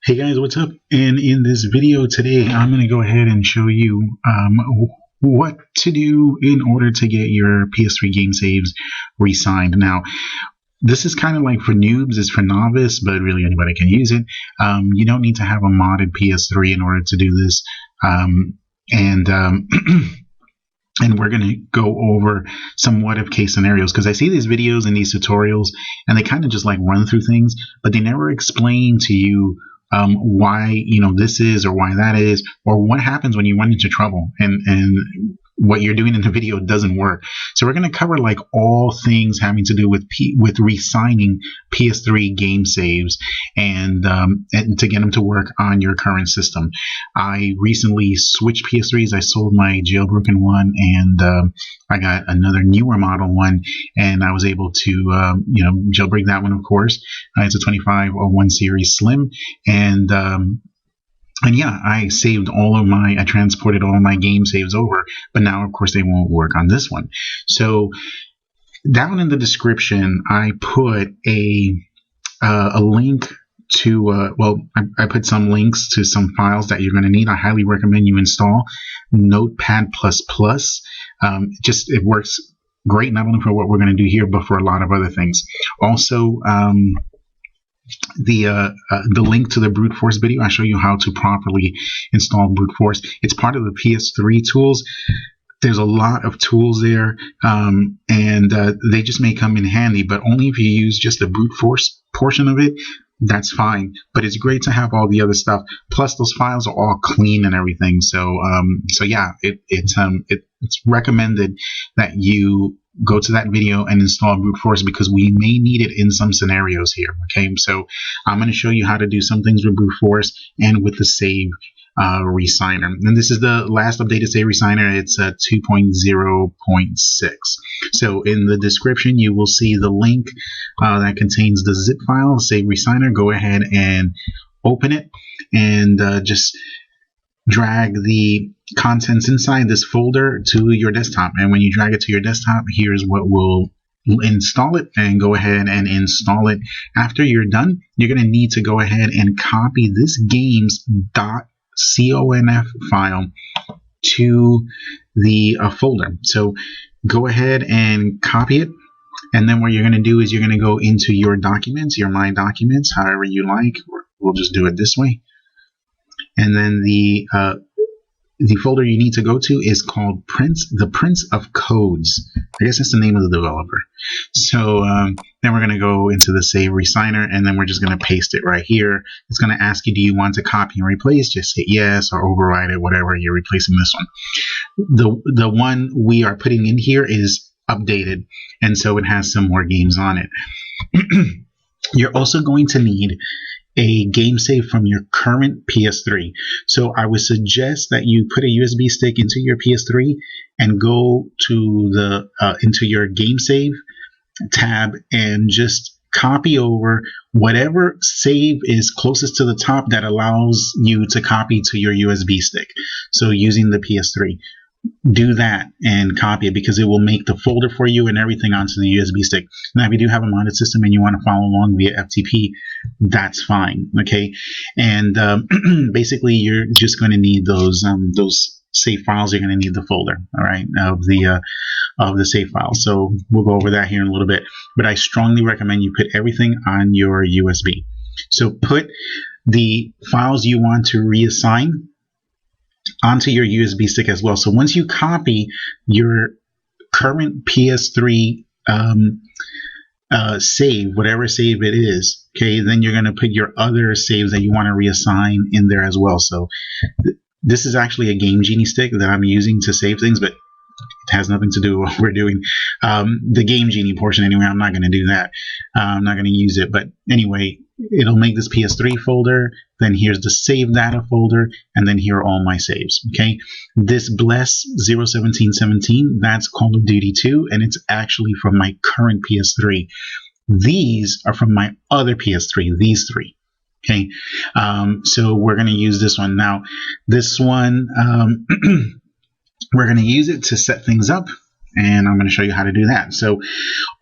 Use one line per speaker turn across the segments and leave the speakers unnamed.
Hey guys, what's up? And in this video today, I'm going to go ahead and show you what to do in order to get your PS3 game saves re-signed. Now, this is kind of like for noobs, it's for novice, but really anybody can use it. You don't need to have a modded PS3 in order to do this. And we're going to go over some what if case scenarios, because I see these videos and these tutorials and they kind of just like run through things, but they never explain to you why this is or why that is, or what happens when you run into trouble and what you're doing in the video doesn't work. So we're going to cover like all things having to do with re-signing PS3 game saves and to get them to work on your current system. I recently switched PS3s. I sold my jailbroken one and I got another newer model one, and I was able to jailbreak that one, of course. It's a 2501 series slim, and yeah, I transported all of my game saves over, but now of course they won't work on this one. So down in the description, I put a link to, I put some links to some files that you're going to need. I highly recommend you install Notepad++. It works great, not only for what we're going to do here, but for a lot of other things. Also, the link to the brute force video, I show you how to properly install brute force. It's part of the PS3 tools. There's a lot of tools there, and they just may come in handy, but only if you use just the brute force portion of it. That's fine, but it's great to have all the other stuff. Plus, those files are all clean and everything. So yeah, it's recommended that you go to that video and install brute force, because we may need it in some scenarios here. Okay, so I'm going to show you how to do some things with brute force and with the save resigner. And this is the last updated save resigner. It's 2.0.6. So in the description, you will see the link that contains the zip file, save resigner. Go ahead and open it and just drag the contents inside this folder to your desktop. And when you drag it to your desktop, here's what will install it, and go ahead and install it. After you're done, you're going to need to go ahead and copy this games.conf file to the folder. So go ahead and copy it, and then what you're going to do is you're going to go into your documents, your My Documents, however you like. We'll just do it this way. And then the folder you need to go to is called the Prince of Codes. I guess that's the name of the developer. So then we're going to go into the save resigner, and then we're just going to paste it right here. It's going to ask you, do you want to copy and replace? Just hit yes, or override it, whatever. You're replacing this one. The one we are putting in here is updated, and so it has some more games on it. You're also going to need a game save from your current PS3. So I would suggest that you put a USB stick into your PS3 and go to the into your game save tab and just copy over whatever save is closest to the top that allows you to copy to your USB stick. So using the PS3, do that and copy it, because it will make the folder for you and everything onto the USB stick. Now, if you do have a modded system and you want to follow along via FTP, that's fine. Okay, and basically you're just going to need those save files. You're going to need the folder, all right, of the save file. So we'll go over that here in a little bit, but I strongly recommend you put everything on your USB. So put the files you want to reassign onto your USB stick as well. So once you copy your current PS3 save, whatever save it is, okay, then you're going to put your other saves that you want to reassign in there as well. So this is actually a Game Genie stick that I'm using to save things, but it has nothing to do with what we're doing. The Game Genie portion, anyway, I'm not going to do that. I'm not going to use it. But anyway, it'll make this PS3 folder. Then here's the save data folder. And then here are all my saves. Okay. This Bless 01717, that's Call of Duty 2. And it's actually from my current PS3. These are from my other PS3, these three. Okay. So we're going to use this one. Now, this one, we're going to use it to set things up and I'm going to show you how to do that. So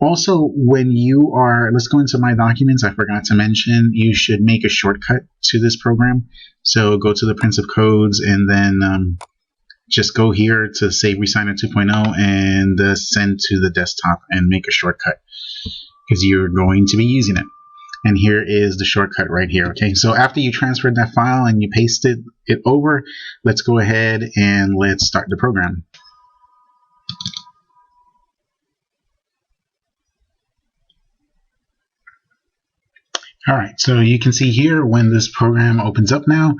also, when you are, let's go into my documents. I forgot to mention, you should make a shortcut to this program. So go to the Prince of Codes, and then just go here to save Resigner 2.0 and send to the desktop and make a shortcut, because you're going to be using it. And here is the shortcut right here. Okay, so after you transferred that file and you pasted it over, let's go ahead and let's start the program. All right, so you can see here when this program opens up now,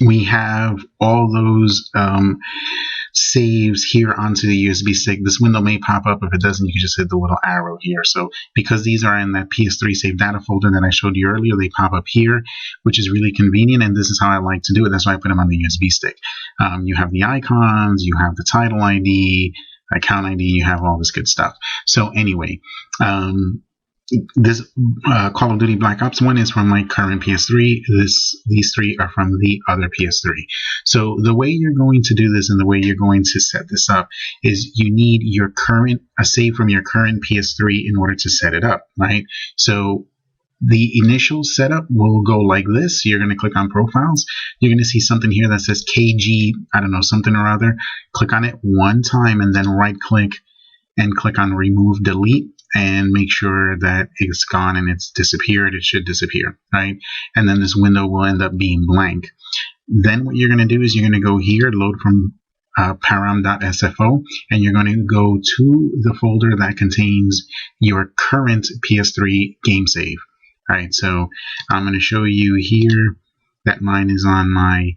we have all those saves here onto the USB stick. This window may pop up. If it doesn't, you can just hit the little arrow here. So because these are in that ps3 save data folder that I showed you earlier, they pop up here, which is really convenient, and this is how I like to do it. That's why I put them on the USB stick. You have the icons, you have the title ID, account ID, you have all this good stuff. So anyway, this Call of Duty Black Ops 1 is from my current PS3. These three are from the other PS3. So the way you're going to do this and the way you're going to set this up is you need your current, a save from your current PS3 in order to set it up, right? So the initial setup will go like this. You're going to click on profiles. You're going to see something here that says KG, I don't know, something or other. Click on it one time and then right click and click on remove delete, and make sure that it's gone and it's disappeared. It should disappear, right? And then this window will end up being blank. Then what you're going to do is you're going to go here, load from param.sfo, and you're going to go to the folder that contains your current PS3 game save. All right, so I'm going to show you here that mine is on my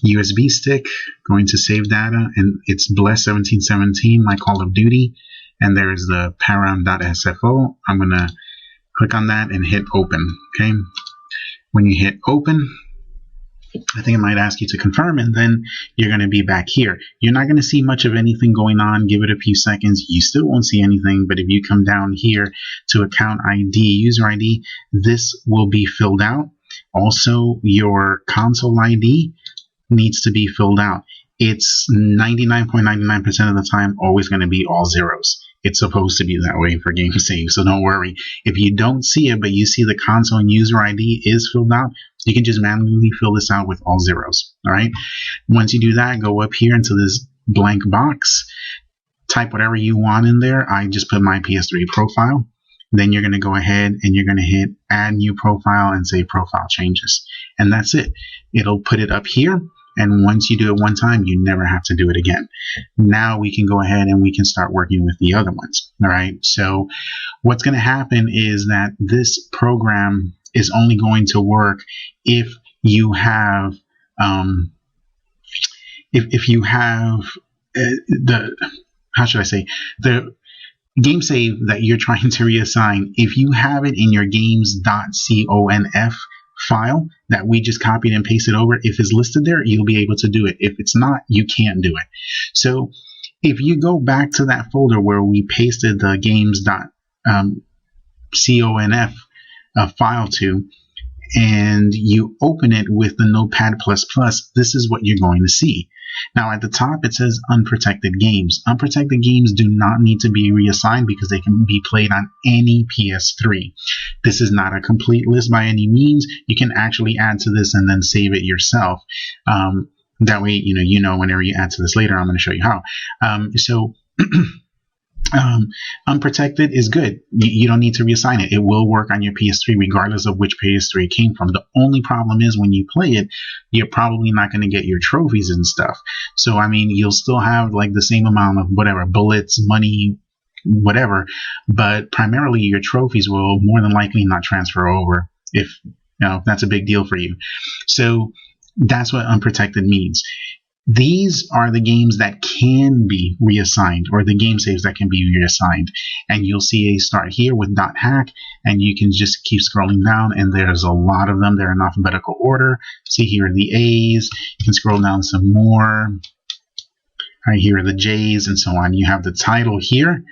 USB stick, going to save data, and it's Bless 1717, my Call of Duty, and there's the param.sfo. I'm going to click on that and hit open. Okay, when you hit open, I think it might ask you to confirm, and then you're going to be back here. You're not going to see much of anything going on. Give it a few seconds. You still won't see anything, but if you come down here to account ID, user ID, this will be filled out. Also, your console ID needs to be filled out. It's 99.99% of the time always going to be all zeros. It's supposed to be that way for game save, so don't worry. If you don't see it, but you see the console and user ID is filled out, you can just manually fill this out with all zeros. All right. Once you do that, go up here into this blank box, type whatever you want in there. I just put my PS3 profile. Then you're going to go ahead and you're going to hit add new profile and say profile changes. And that's it. It'll put it up here. And once you do it one time, you never have to do it again. Now we can go ahead and we can start working with the other ones. All right. So what's going to happen is that this program is only going to work if you have if you have the, how should I say, the game save that you're trying to reassign. If you have it in your games.conf file that we just copied and pasted over, if it's listed there, you'll be able to do it. If it's not, you can't do it. So if you go back to that folder where we pasted the games.conf file to, and you open it with the Notepad++, this is what you're going to see. Now at the top it says unprotected games. Unprotected games do not need to be reassigned because they can be played on any PS3. This is not a complete list by any means. You can actually add to this and then save it yourself. That way, you know whenever you add to this later, I'm going to show you how. Unprotected is good. You don't need to reassign it. It will work on your PS3 regardless of which PS3 it came from. The only problem is when you play it, you're probably not going to get your trophies and stuff. So, I mean, you'll still have like the same amount of whatever, bullets, money, whatever, but primarily your trophies will more than likely not transfer over if that's a big deal for you. So that's what unprotected means. These are the games that can be reassigned, or the game saves that can be reassigned. And you'll see a start here with .hack, and you can just keep scrolling down, and there's a lot of them. They're in alphabetical order. See, here are the A's. You can scroll down some more. Right, here are the J's, and so on. You have the title here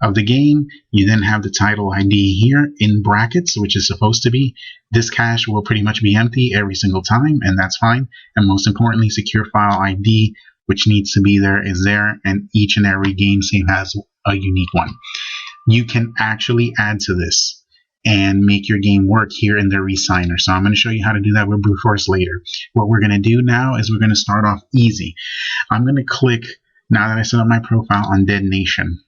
of the game. You then have the title ID here in brackets, which is supposed to be. This cache will pretty much be empty every single time, and that's fine. And most importantly, secure file ID which needs to be there is there, and each and every game save has a unique one. You can actually add to this and make your game work here in the resigner. So I'm going to show you how to do that with brute force later. What we're going to do now is we're going to start off easy. I'm going to click, now that I set up my profile, on Dead Nation.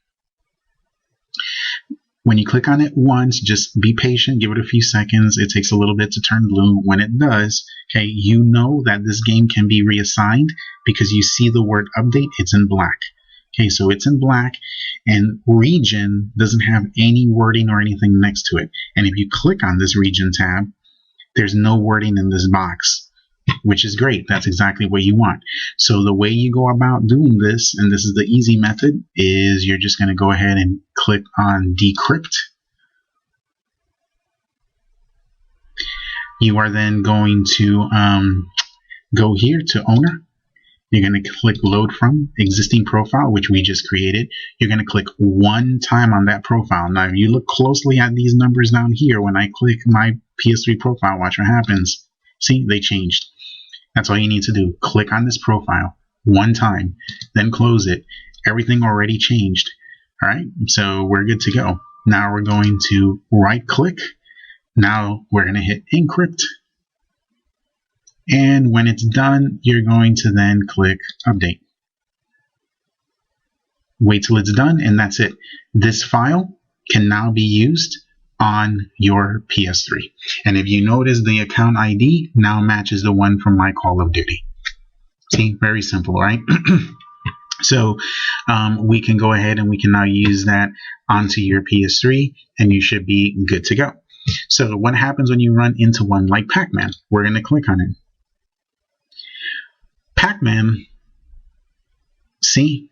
When you click on it once, just be patient, give it a few seconds. It takes a little bit to turn blue. When it does, okay, you know that this game can be reassigned because you see the word update, it's in black. Okay, so it's in black, and region doesn't have any wording or anything next to it. And if you click on this region tab, there's no wording in this box, which is great. That's exactly what you want. So the way you go about doing this, and this is the easy method, is you're just going to go ahead and click on decrypt. You are then going to go here to owner. You're going to click load from existing profile, which we just created. You're going to click one time on that profile. Now, if you look closely at these numbers down here, when I click my PS3 profile, watch what happens. See, they changed. That's all you need to do. Click on this profile one time, then close it. Everything already changed. All right, so we're good to go. Now we're going to right click. Now we're going to hit encrypt. And when it's done, you're going to then click update. Wait till it's done, and that's it. This file can now be used on your PS3. And if you notice, the account ID now matches the one from my Call of Duty. See, very simple, right? So we can go ahead and we can now use that onto your PS3, and you should be good to go. So what happens when you run into one like Pac-Man? We're going to click on it. Pac-Man, see,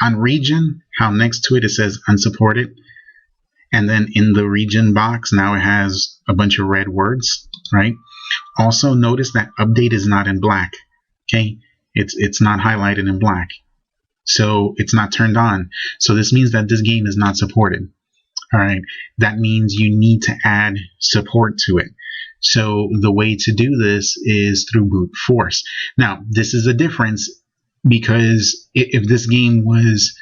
on region, how next to it it says unsupported, and then in the region box now it has a bunch of red words, right? Also notice that update is not in black. Okay, it's not highlighted in black, so it's not turned on. So this means that this game is not supported. All right, that means you need to add support to it. So the way to do this is through brute force. Now, this is a difference because if this game was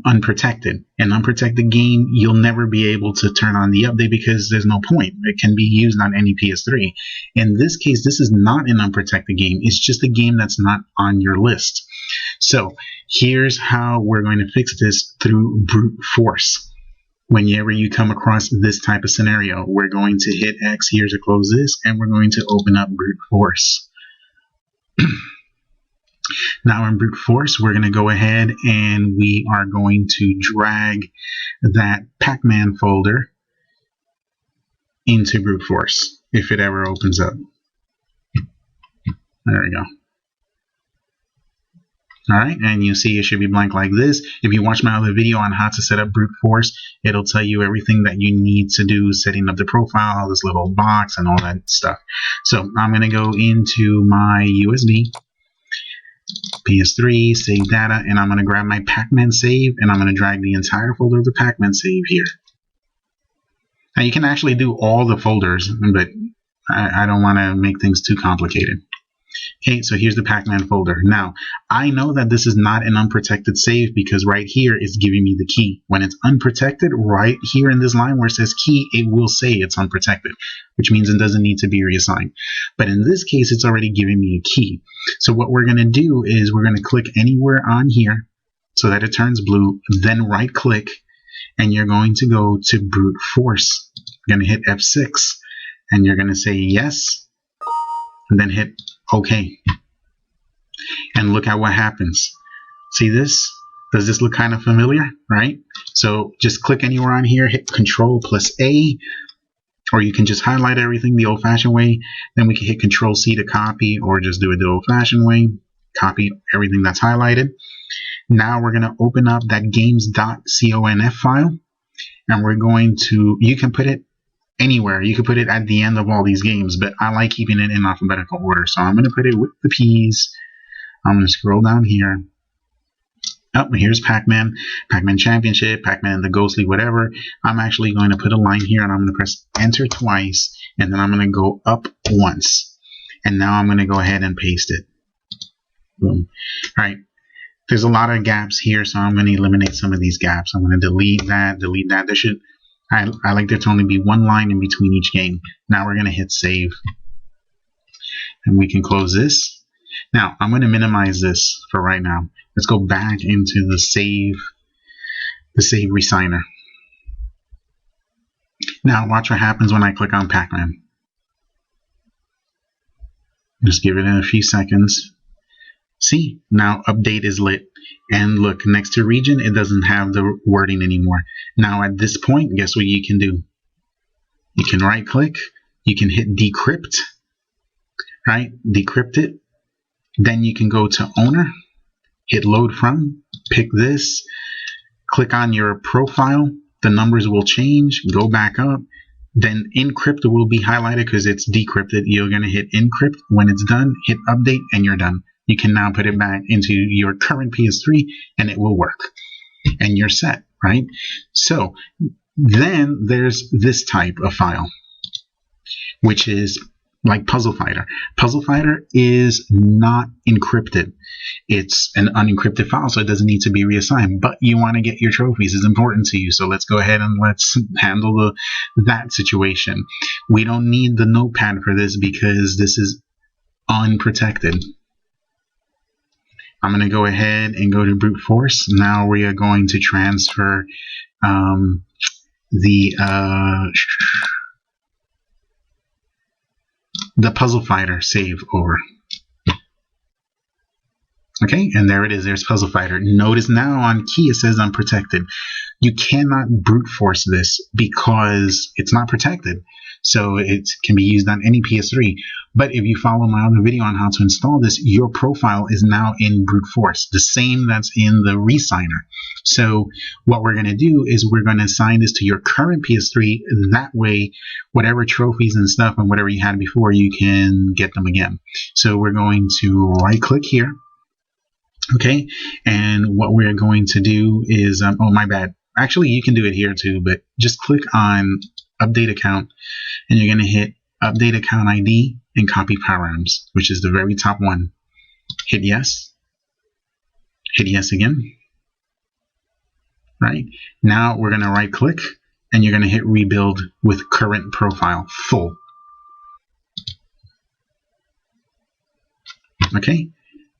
unprotected, an unprotected game, you'll never be able to turn on the update because there's no point. It can be used on any PS3. In this case, this is not an unprotected game. It's just a game that's not on your list. So here's how we're going to fix this through brute force. Whenever you come across this type of scenario, we're going to hit X here to close this, and we're going to open up brute force. Now in brute force, we're going to go ahead and we are going to drag that Pac-Man folder into brute force if it ever opens up. There we go. Alright, and you see it should be blank like this. If you watch my other video on how to set up brute force, it'll tell you everything that you need to do, setting up the profile, this little box, and all that stuff. So I'm going to go into my USB, PS3, save data, and I'm going to grab my Pac-Man save, and I'm going to drag the entire folder of the Pac-Man save here. Now you can actually do all the folders, but I don't want to make things too complicated. Okay, so here's the Pac-Man folder. Now, I know that this is not an unprotected save because right here it's giving me the key. When it's unprotected, right here in this line where it says key, it will say it's unprotected, which means it doesn't need to be reassigned. But in this case, it's already giving me a key. So what we're going to do is we're going to click anywhere on here so that it turns blue, then right click, and you're going to go to brute force. You're going to hit F6, and you're going to say yes, and then hit OK. And look at what happens. See this? Does this look kind of familiar, right? So just click anywhere on here, hit Control plus A, or you can just highlight everything the old-fashioned way. Then we can hit Control C to copy, or just do it the old-fashioned way. Copy everything that's highlighted. Now we're going to open up that games.con file, and we're going to, you can put it anywhere. You could put it at the end of all these games, but I like keeping it in alphabetical order. So I'm going to put it with the P's. I'm going to scroll down here. Oh, here's Pac-Man, Pac-Man Championship, Pac-Man the Ghostly, whatever. I'm actually going to put a line here, and I'm going to press Enter twice, and then I'm going to go up once. And now I'm going to go ahead and paste it. Boom. All right. There's a lot of gaps here, so I'm going to eliminate some of these gaps. I'm going to delete that. There should, I like there to only be one line in between each game. Now we're going to hit save. And we can close this. Now, I'm going to minimize this for right now. Let's go back into the save resigner. Now, watch what happens when I click on Pac-Man. Just give it a few seconds. See, now update is lit. And look, next to region, it doesn't have the wording anymore. Now, at this point, guess what you can do? You can right-click. You can hit decrypt. Right? Decrypt it. Then you can go to owner. Hit load from. Pick this. Click on your profile. The numbers will change. Go back up. Then encrypt will be highlighted because it's decrypted. You're going to hit encrypt. When it's done, hit update and you're done. You can now put it back into your current PS3 and it will work. And you're set, right? So then there's this type of file, which is like Puzzle Fighter. Puzzle Fighter is not encrypted. It's an unencrypted file, so it doesn't need to be reassigned. But you want to get your trophies. It's important to you. So let's go ahead and let's handle that situation. We don't need the notepad for this because this is unprotected. I'm going to go ahead and go to brute force. Now we are going to transfer the Puzzle Fighter save over. Okay, and there it is. There's Puzzle Fighter. Notice now on key it says unprotected. You cannot brute force this because it's not protected. So it can be used on any PS3. But if you follow my other video on how to install this, your profile is now in brute force, the same that's in the resigner. So what we're going to do is we're going to assign this to your current PS3. That way, whatever trophies and stuff and whatever you had before, you can get them again. So we're going to right click here. Okay, and what we're going to do is, oh my bad. Actually, you can do it here too, but just click on update account and you're going to hit update account ID and copy params, which is the very top one. Hit yes. Hit yes again. Right? Now we're going to right click and you're going to hit rebuild with current profile full. Okay?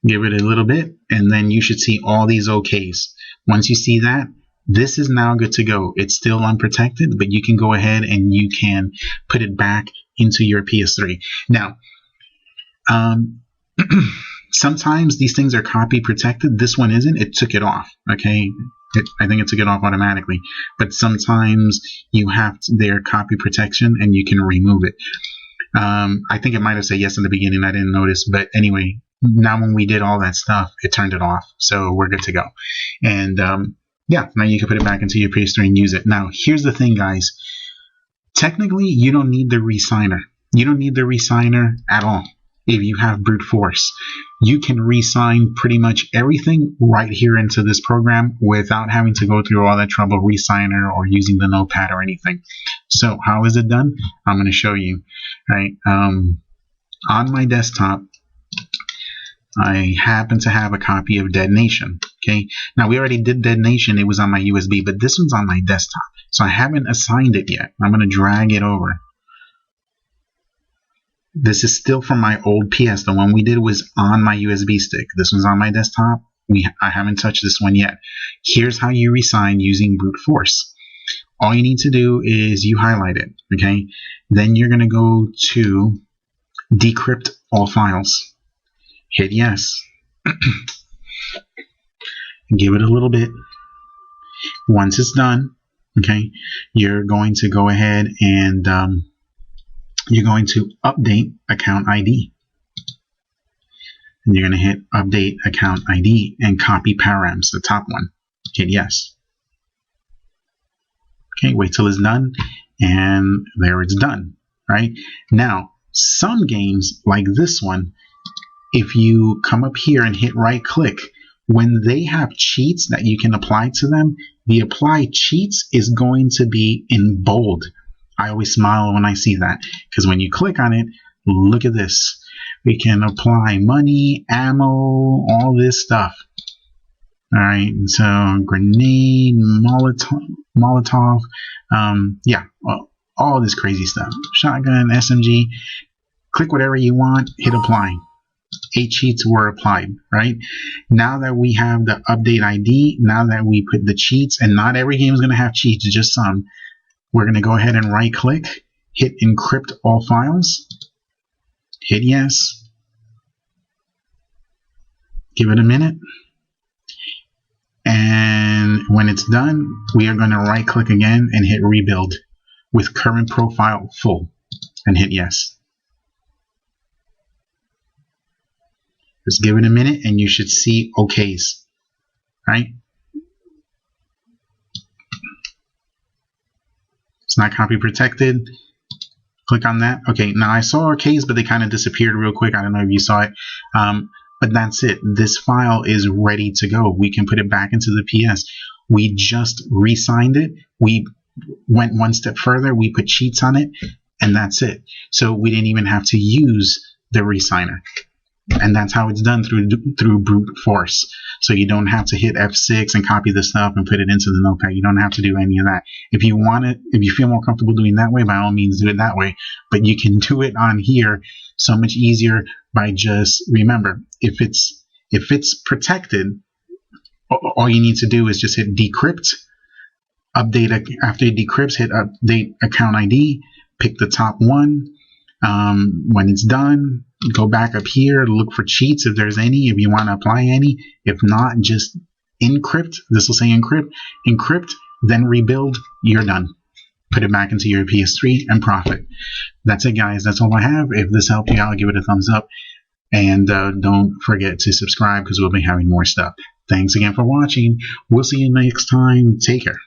Give it a little bit and then you should see all these OKs. Once you see that, this is now good to go. It's still unprotected, but you can go ahead and you can put it back into your PS3. Now, sometimes these things are copy protected. This one isn't. It took it off. Okay, I think it took it off automatically. But sometimes you have their copy protection and you can remove it. I think it might have said yes in the beginning. I didn't notice. But anyway, now when we did all that stuff, it turned it off. So we're good to go. And yeah, now you can put it back into your PS3 and use it. Now, here's the thing, guys. Technically, you don't need the resigner. You don't need the resigner at all. If you have brute force, you can resign pretty much everything right here into this program without having to go through all that trouble resigner or using the notepad or anything. So how is it done? I'm going to show you. Right, on my desktop, I happen to have a copy of Dead Nation. Okay, now we already did Dead Nation. It was on my USB, but this one's on my desktop, so I haven't assigned it yet. I'm going to drag it over. This is still from my old PS. The one we did was on my USB stick. This one's on my desktop. I haven't touched this one yet. Here's how you resign using brute force. All you need to do is you highlight it. Okay, then you're going to go to decrypt all files. Hit yes. Give it a little bit. Once it's done, okay, you're going to go ahead and you're going to update account ID. And you're going to hit update account ID and copy params, the top one. Hit yes. Okay, wait till it's done, and there it's done. Right? Now, some games like this one, if you come up here and hit right click, when they have cheats that you can apply to them, the apply cheats is going to be in bold. I always smile when I see that, because when you click on it, look at this. We can apply money, ammo, all this stuff. All right, so grenade, Molotov, yeah, all this crazy stuff. Shotgun, SMG. Click whatever you want, hit apply. 8 cheats were applied, right? Now that we have the update ID, now that we put the cheats, and not every game is going to have cheats, just some, we're going to go ahead and right click, hit encrypt all files, hit yes, give it a minute, and when it's done, we are going to right click again and hit rebuild with current profile full and hit yes. Just give it a minute and you should see OKs, right? It's not copy protected. Click on that. Okay, now I saw OKs, but they kind of disappeared real quick. I don't know if you saw it. But that's it. This file is ready to go. We can put it back into the PS. We just re-signed it. We went one step further. We put cheats on it, and that's it. So we didn't even have to use the resigner. And that's how it's done through brute force. So you don't have to hit F6 and copy the stuff and put it into the notepad. You don't have to do any of that. If you want it, if you feel more comfortable doing that way, by all means do it that way. But you can do it on here so much easier by just, remember, if it's protected, all you need to do is just hit decrypt, update. After it decrypts, hit update account ID, pick the top one. When it's done, go back up here, look for cheats if there's any, if you want to apply any. If not, just encrypt. This will say encrypt, then rebuild. You're done. Put it back into your PS3 and profit. That's it, guys. That's all I have. If this helped you out, give it a thumbs up. And don't forget to subscribe because we'll be having more stuff. Thanks again for watching. We'll see you next time. Take care.